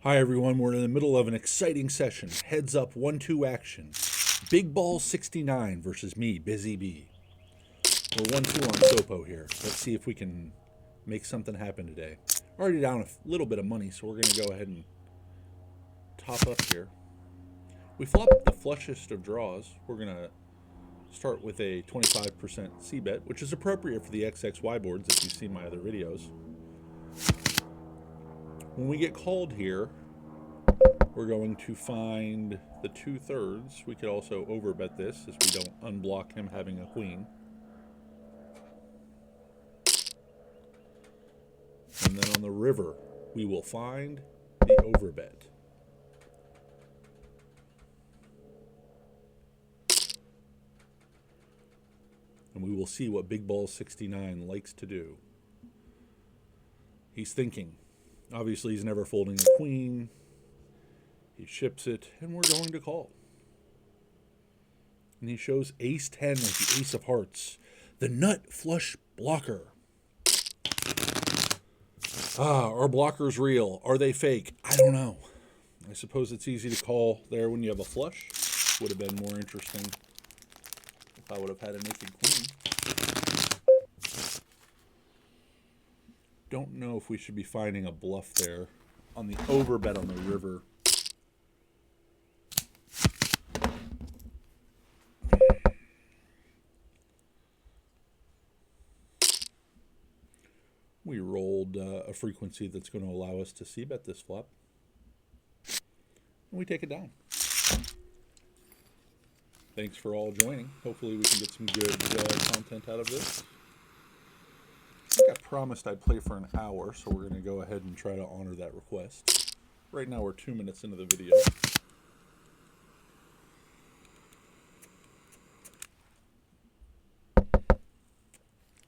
Hi everyone, we're in the middle of an exciting session. Heads up 1-2 action. Big Ball 69 versus me, Busy Bee. We're 1-2 on SoPo here. Let's see if we can make something happen today. Already down a little bit of money, so we're going to go ahead and top up here. We flop the flushest of draws. We're going to start with a 25% C bet, which is appropriate for the XXY boards if you've seen my other videos. When we get called here, we're going to find the 2/3. We could also overbet this as we don't unblock him having a queen. And then on the river, we will find the overbet. And we will see what Big Ball 69 likes to do. He's thinking. Obviously, he's never folding a queen. He ships it, and we're going to call. And he shows ace-10 with the ace of hearts. The nut flush blocker. Are blockers real? Are they fake? I don't know. I suppose it's easy to call there when you have a flush. Would have been more interesting if I would have had a naked queen. Don't know if we should be finding a bluff there on the overbet on the river. We rolled a frequency that's going to allow us to c-bet this flop. And we take it down. Thanks for all joining. Hopefully we can get some good content out of this. I think I promised I'd play for an hour, so we're going to go ahead and try to honor that request. Right now we're 2 minutes into the video.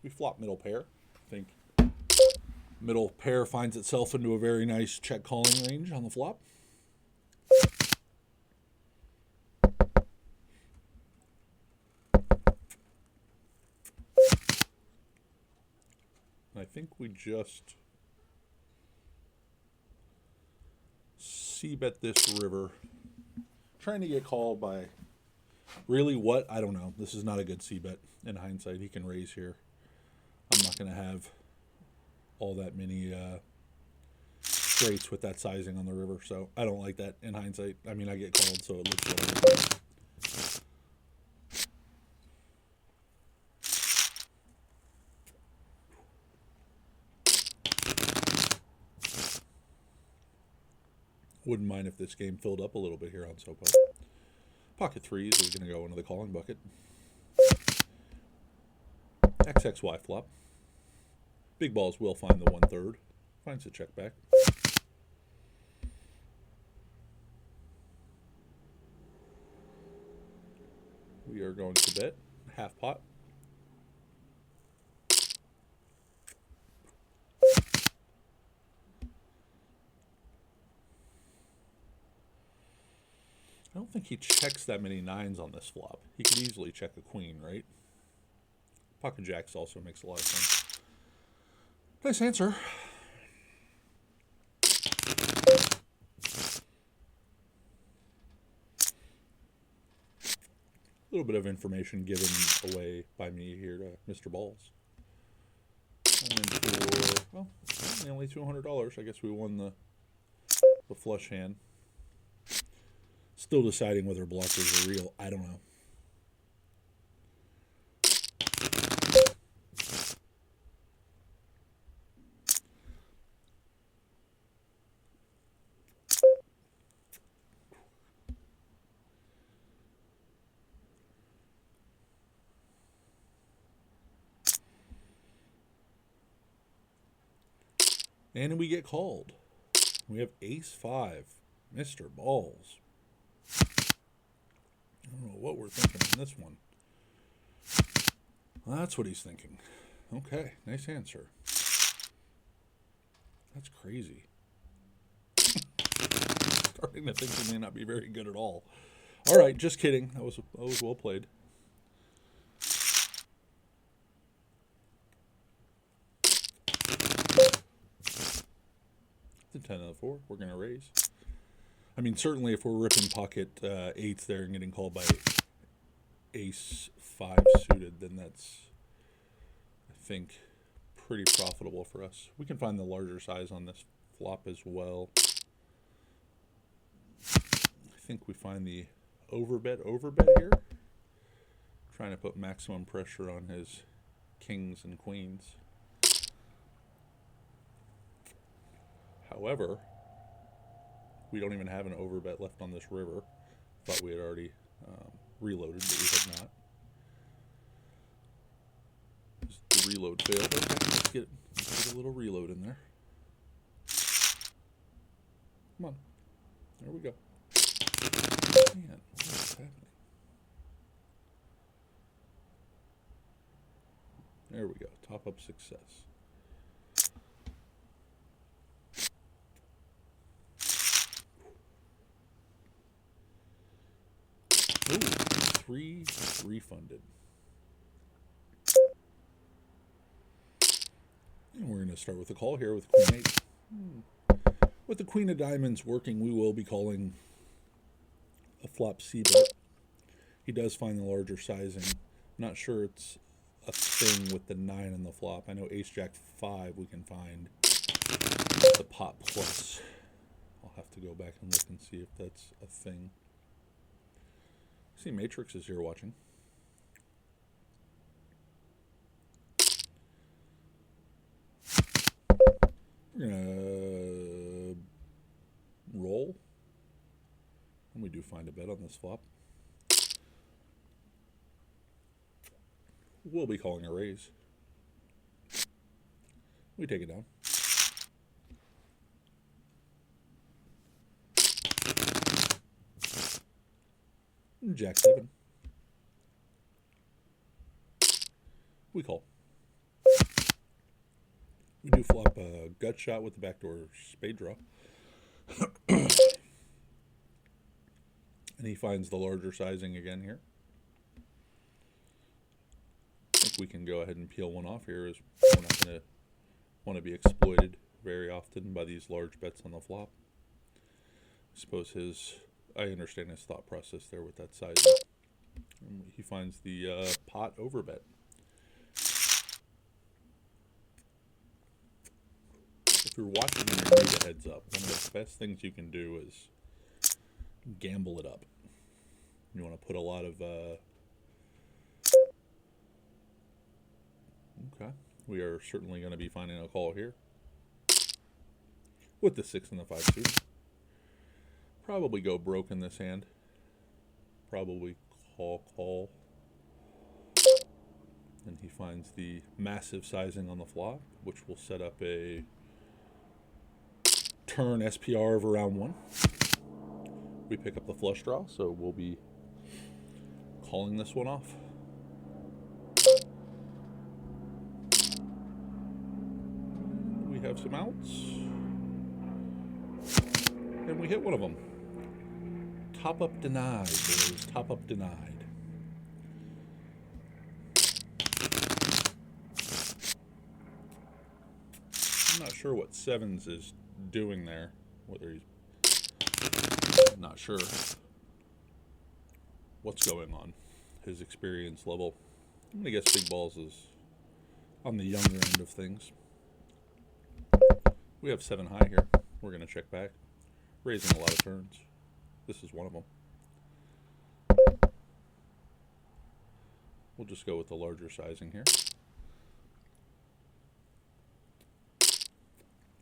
We flop middle pair, I think. Middle pair finds itself into a very nice check calling range on the flop. I think we just c-bet this river. Trying to get called by really what? I don't know. This is not a good c-bet in hindsight. He can raise here. I'm not going to have all that many straights with that sizing on the river, so I don't like that in hindsight. I mean, I get called, so it looks whatever. Wouldn't mind if this game filled up a little bit here on SoPo. Pocket threes is going to go into the calling bucket. XXY flop. Big balls will find the 1/3. Finds the check back. We are going to bet half pot. I don't think he checks that many nines on this flop. He could easily check a queen, right? Pocket jacks also makes a lot of sense. Nice answer. A little bit of information given away by me here to Mr. Balls. I'm in for, well, only $200. I guess we won the flush hand. Still deciding whether blockers are real. I don't know. And we get called. We have ace-5. Mr. Balls. I don't know what we're thinking on this one. Well, that's what he's thinking. Okay, nice answer. That's crazy. Starting to think he may not be very good at all. All right, just kidding. That was well played. The 10 of the 4. We're going to raise. I mean, certainly if we're ripping pocket eights there and getting called by ace 5 suited, then that's, I think, pretty profitable for us. We can find the larger size on this flop as well. I think we find the overbet here. Trying to put maximum pressure on his kings and queens. However, we don't even have an overbet left on this river. Thought we had already reloaded, but we had not. The reload failed. Okay, let's get a little reload in there. Come on. There we go. Man, what is happening? There we go. Top up success. Ooh, 3 refunded. And we're going to start with the call here with Queen 8. With the Queen of Diamonds working, we will be calling a flop C-bet. He does find the larger sizing. I'm not sure it's a thing with the 9 in the flop. I know Ace Jack 5 we can find the pot plus. I'll have to go back and look and see if that's a thing. See, Matrix is here watching. We're gonna roll, and we do find a bet on this flop. We'll be calling a raise. We take it down. Jack 7. We call. We do flop a gut shot with the backdoor spade draw. And he finds the larger sizing again here. I think we can go ahead and peel one off here, as we're not going to want to be exploited very often by these large bets on the flop. I suppose I understand his thought process there with that sizing. He finds the pot overbet. If you're watching and you're new to heads up, one of the best things you can do is gamble it up. You want to put a lot of okay, we are certainly going to be finding a call here with the 6 and the 5 suit. Probably go broke in this hand. Probably call. And he finds the massive sizing on the flop, which will set up a turn SPR of around 1. We pick up the flush draw, so we'll be calling this one off. We have some outs. And we hit one of them. Top up denied, boys. Top up denied. I'm not sure what Sevens is doing there. Whether he's... I'm not sure what's going on. His experience level. I'm going to guess Big Balls is on the younger end of things. We have 7 high here. We're going to check back. Raising a lot of turns. This is one of them. We'll just go with the larger sizing here.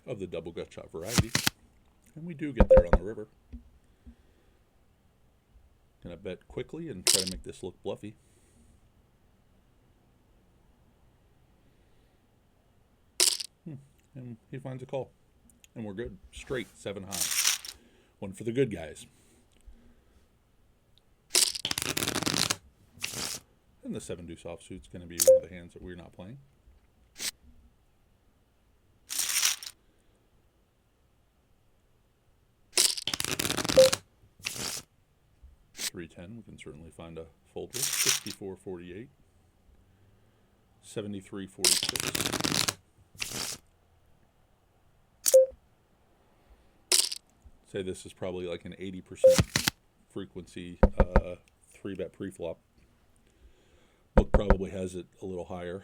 Of the double gut shot variety. And we do get there on the river. Gonna bet quickly and try to make this look bluffy. And he finds a call. And we're good. Straight 7 high. One for the good guys. And the 7 deuce offsuit's going to be one of the hands that we're not playing. $3.10. We can certainly find a fold with. 64.48. 73.46. say this is probably like an 80% frequency 3-bet preflop. Book probably has it a little higher.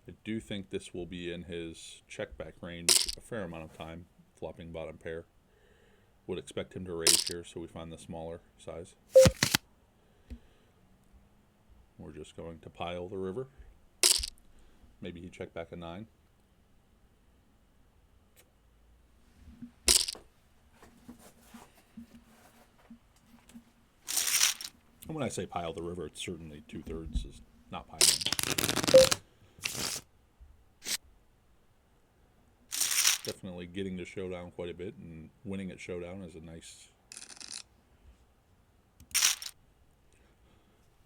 I do think this will be in his check back range a fair amount of time, flopping bottom pair. Would expect him to raise here, so we find the smaller size. We're just going to pile the river. Maybe he check back a 9. And when I say pile the river, it's certainly 2/3 is not piling. Definitely getting to showdown quite a bit, and winning at showdown is a nice.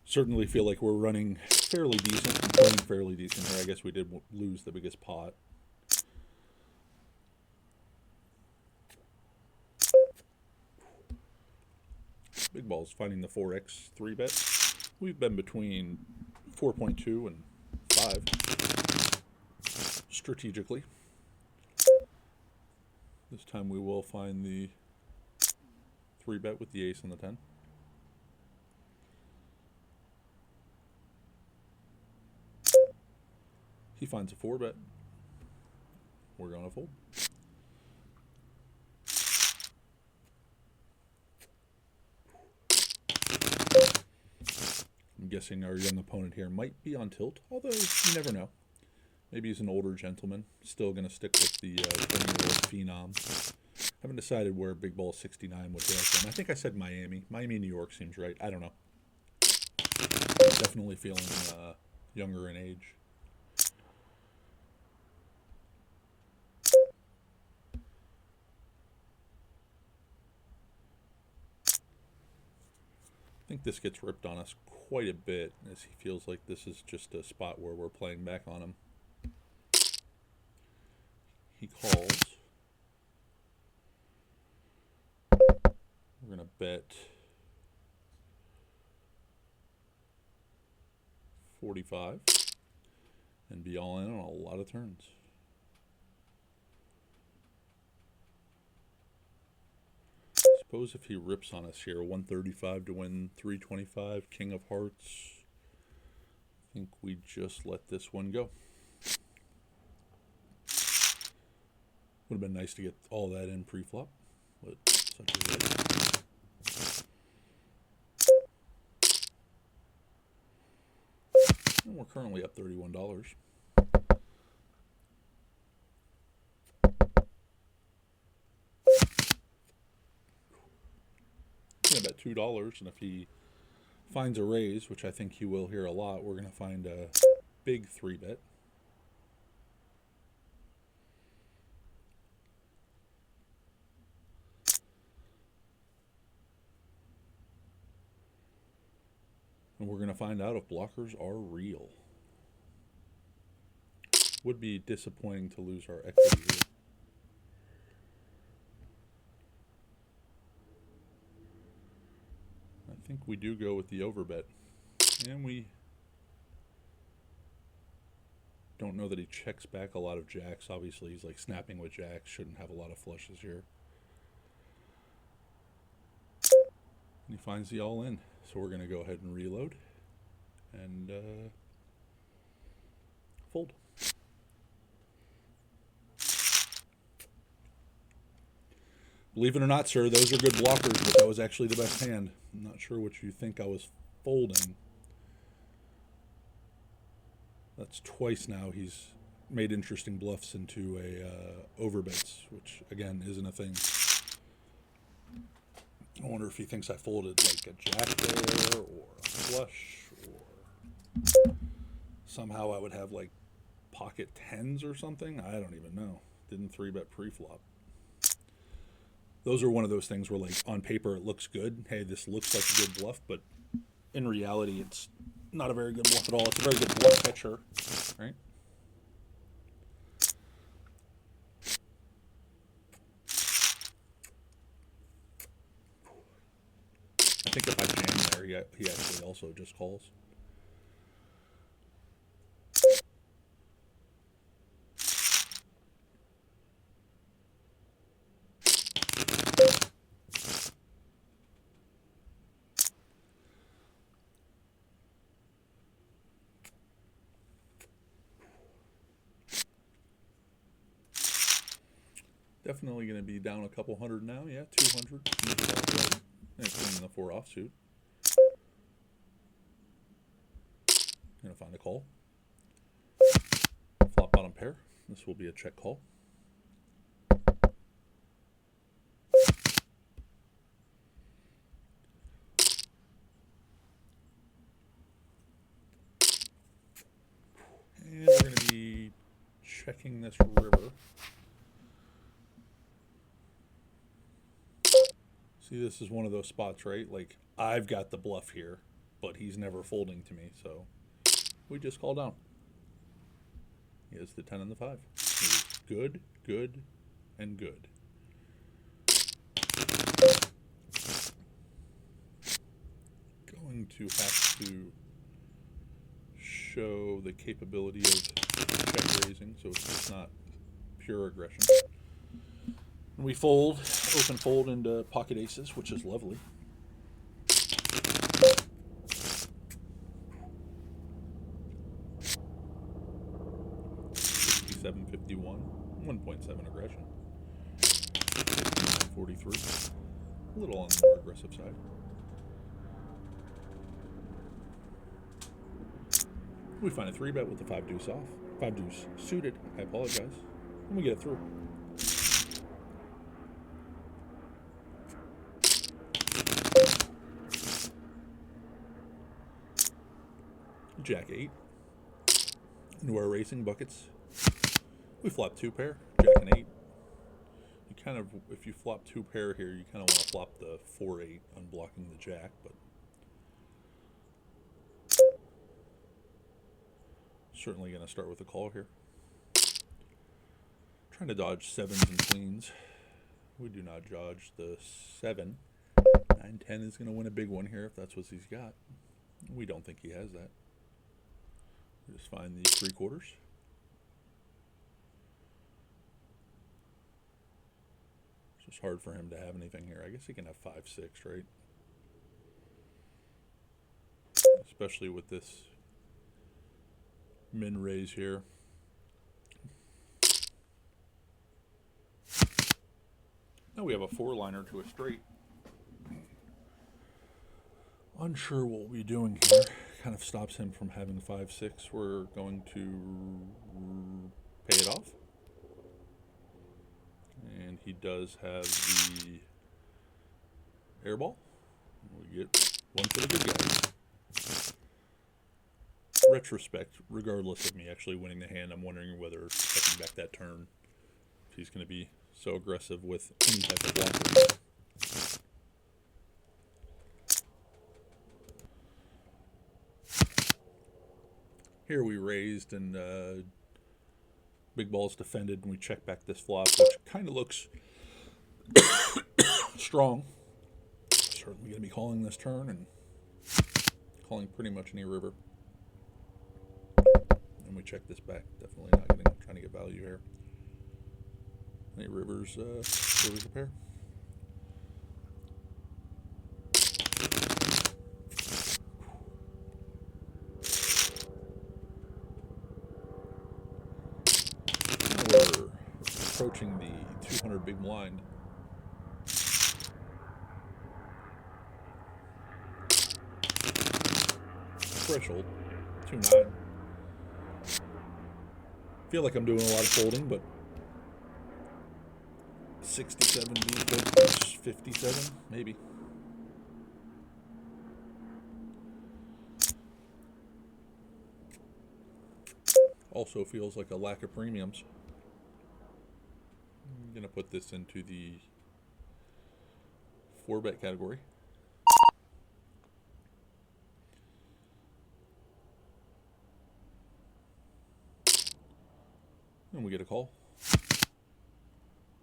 Certainly feel like we're running fairly decent and playing fairly decent here. I guess we did lose the biggest pot. Big Ball's finding the 4x 3-bet. We've been between 4.2 and 5 strategically. This time we will find the 3-bet with the ace and the 10. He finds a 4-bet. We're going to fold. I'm guessing our young opponent here might be on tilt, although you never know. Maybe he's an older gentleman, still going to stick with the 20-year-old phenom. Haven't decided where Big Ball 69 would hail from. I think I said Miami. Miami, New York seems right. I don't know. Definitely feeling younger in age. I think this gets ripped on us quite a bit, as he feels like this is just a spot where we're playing back on him. He calls. We're going to bet 45 and be all in on a lot of turns. Suppose if he rips on us here, 135 to win 325, King of Hearts. I think we just let this one go. Would have been nice to get all that in pre-flop, but such is it. And we're currently up $31. Yeah, about $2, and if he finds a raise, which I think he will here a lot, we're going to find a big 3-bet. And we're going to find out if blockers are real. Would be disappointing to lose our equity here. I think we do go with the overbet. And we don't know that he checks back a lot of jacks. Obviously, he's like snapping with jacks. Shouldn't have a lot of flushes here. And he finds the all-in. So we're going to go ahead and reload. And fold. Believe it or not, sir, those are good blockers, but that was actually the best hand. I'm not sure what you think I was folding. That's twice now he's made interesting bluffs into a overbets, which, again, isn't a thing. I wonder if he thinks I folded like a jack there or a flush, or somehow I would have like pocket 10s or something. I don't even know. Didn't 3-bet pre-flop. Those are one of those things where, like, on paper it looks good. Hey, this looks like a good bluff, but in reality it's not a very good bluff at all. It's a very good bluff catcher, right? I think if I jam there, he actually also just calls. Definitely going to be down a couple hundred now. Yeah, 200. And cleaning the 4 offsuit. Going to find a call. Flop bottom pair. This will be a check call. And we're going to be checking this river. See, this is one of those spots, right? Like, I've got the bluff here, but he's never folding to me, so we just call down. He has the 10 and the 5. He's good, good, and good. Going to have to show the capability of check raising, so it's just not pure aggression. And we fold, open fold into pocket aces, which is lovely. $67.51, 1.7 aggression. 43, a little on the more aggressive side. We find a 3-bet with the 5 deuce off. 5 deuce suited, I apologize. And we get it through. Jack 8. Into our racing buckets. We flop 2 pair, Jack and 8. You kind of, if you flop 2 pair here, you kind of want to flop the 4-8, unblocking the Jack, but certainly going to start with a call here. Trying to dodge 7s and queens. We do not dodge the 7. 9-10 is going to win a big one here if that's what he's got. We don't think he has that. We just find the 3/4. It's just hard for him to have anything here. I guess he can have 5-6, right? Especially with this min raise here. Now we have a 4-liner to a straight. Unsure what we'll be doing here. Kind of stops him from having 5-6. We're going to pay it off. And he does have the airball. We get one for the good guys. Retrospect, regardless of me actually winning the hand, I'm wondering whether stepping back that turn, if he's going to be so aggressive with any type of blocker. Here we raised and big ball's defended, and we check back this flop, which kind of looks strong. Certainly going to be calling this turn and calling pretty much any river. And we check this back. Definitely not trying to get value here. Any rivers a pair. We're approaching the 200 big blind. Threshold, 2-9. Feel like I'm doing a lot of folding, but 67 being good plus 57, maybe. Also feels like a lack of premiums. I'm going to put this into the 4-bet category. And we get a call.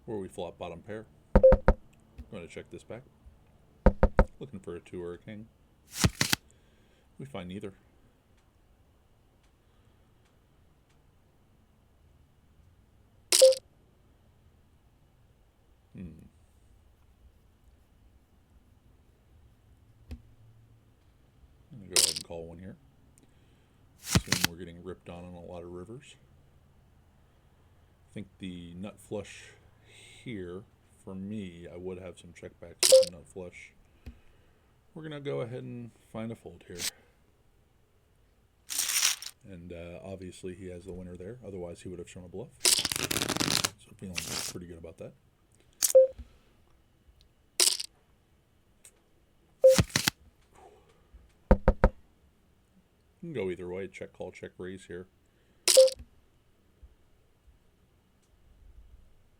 Or we flop bottom pair. I'm going to check this back. Looking for a 2 or a king. We find neither. I'm going to go ahead and call one here. Assume we're getting ripped on a lot of rivers. I think the nut flush here, for me, I would have some checkbacks if I'm not flush. We're going to go ahead and find a fold here. And obviously he has the winner there. Otherwise he would have shown a bluff. So feeling pretty good about that. You can go either way. Check call, check raise here.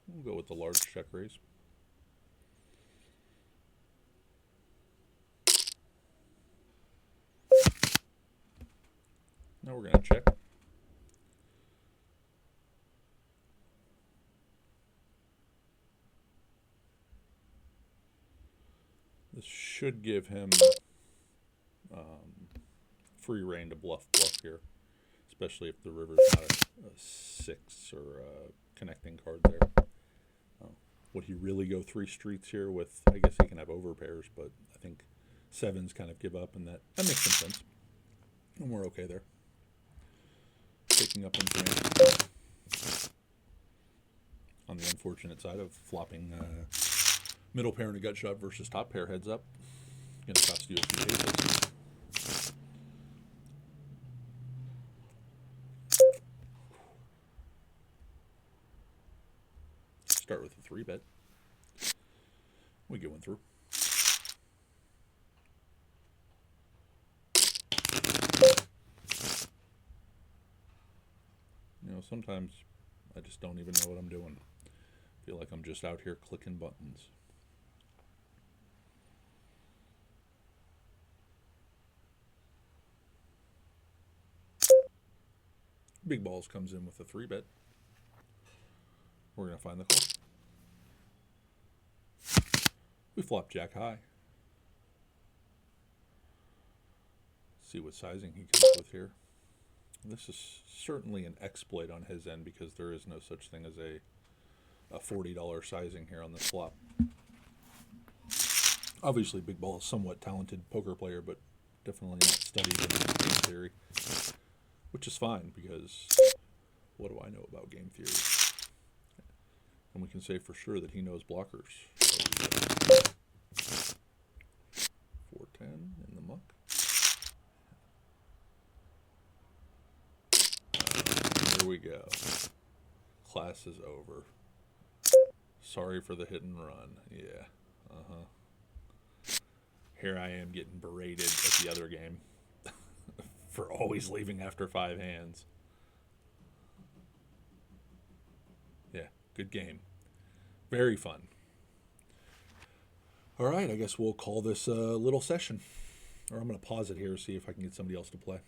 We'll go with the large check raise. Now we're going to check. This should give him free reign to bluff here, especially if the river's not a 6 or a connecting card there. Would he really go 3 streets here with, I guess he can have overpairs, but I think 7s kind of give up, and that makes some sense. And we're okay there. Picking up information on the unfortunate side of flopping middle pair and a gut shot versus top pair heads up. Going to cost you a few pages. Start with a 3-bet. We get one through. You know, sometimes I just don't even know what I'm doing. I feel like I'm just out here clicking buttons. Big balls comes in with a 3-bet. We're going to find the call. We flop jack high. See what sizing he comes with here. This is certainly an exploit on his end because there is no such thing as a $40 sizing here on this flop. Obviously, Big Ball is a somewhat talented poker player, but definitely not studied in game theory, which is fine because what do I know about game theory? And we can say for sure that he knows blockers. So 410 in the muck. Here we go. Class is over. Sorry for the hit and run. Yeah. Here I am getting berated at the other game for always leaving after 5 hands. Yeah, good game. Very fun. All right, I guess we'll call this a little session. Or I'm going to pause it here, see if I can get somebody else to play.